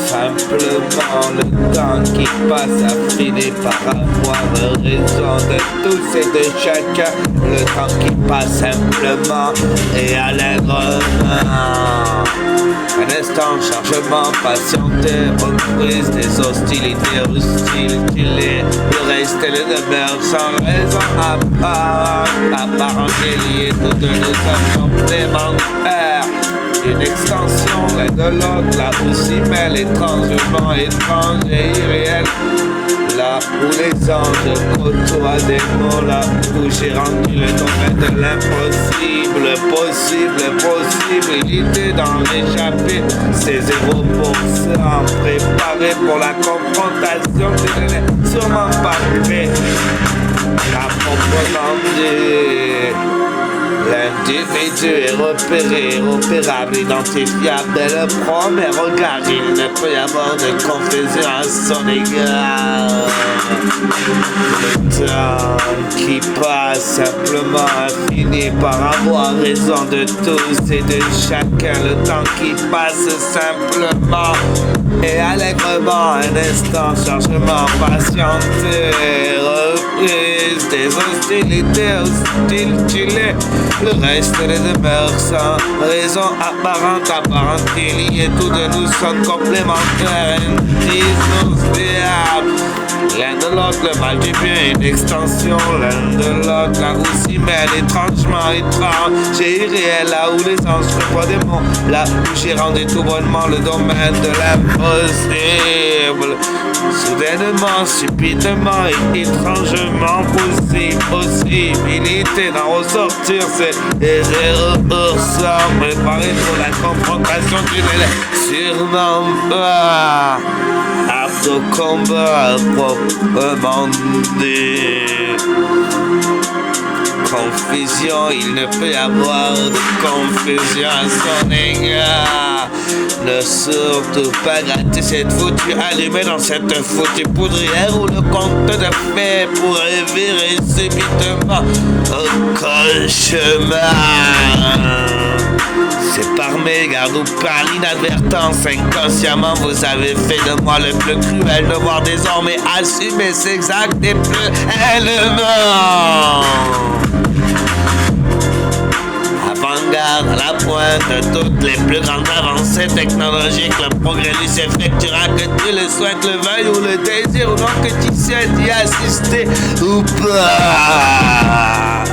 Simplement le temps qui passe a fini par avoir raison de tous et de chacun. Le temps qui passe simplement et allègrement. Un instant, chargement, patienté, reprise des hostilités hostiles qu'il est. Le reste et le demeure sans raison apparente et liée, toutes nous sommes complémentaires. Une extension l'un de l'autre, là où s'y mêle étrangement étrange et irréel. Là où les anges côtoient des mots, là où j'ai rendu le domaine de l'impossible, possibilité d'en échapper. Ces 0% préparés pour la confrontation, je n'ai sûrement pas prêt à proprement dire. L'individu est repéré, opérable, identifiable dès le premier regard. Il ne peut y avoir de confusion à son égard. Le temps qui passe simplement a fini par avoir raison de tous et de chacun. Le temps qui passe simplement et allègrement. Un instant, chargement, patienté, reprise des hostilités, hostile. Le reste les demeure sans raison apparente liée. Tous de nous sommes complémentaires, indissociables. L'un de l'autre, le mal du bien, une extension. L'un de l'autre, là où s'y mêle étrangement étrange et irréel. Là où les anges reploient des mots. Là où j'ai rendu tout bonnement le domaine de l'impossible. Soudainement, subitement et étrangement possibilité d'en ressortir, c'est les 0% préparés pour la confrontation du délai. Sûrement pas apte au combat proprement dit. Confusion, il ne peut y avoir de confusion à son égard. Ne surtout pas gratter cette foutue allumée dans cette foutue poudrière où le conte de fées pourrait virer subitement au cauchemar. C'est par mégarde ou par l'inadvertance, inconsciemment vous avez fait de moi le plus cruel devoir désormais assumer ses actes et plus ailement. Avant-garde, à la pointe de toutes les plus grandes avancées technologiques, le progrès lui s'effectuera que tu le souhaites, le veuilles ou le désir, ou non que tu sais d'y assister ou pas.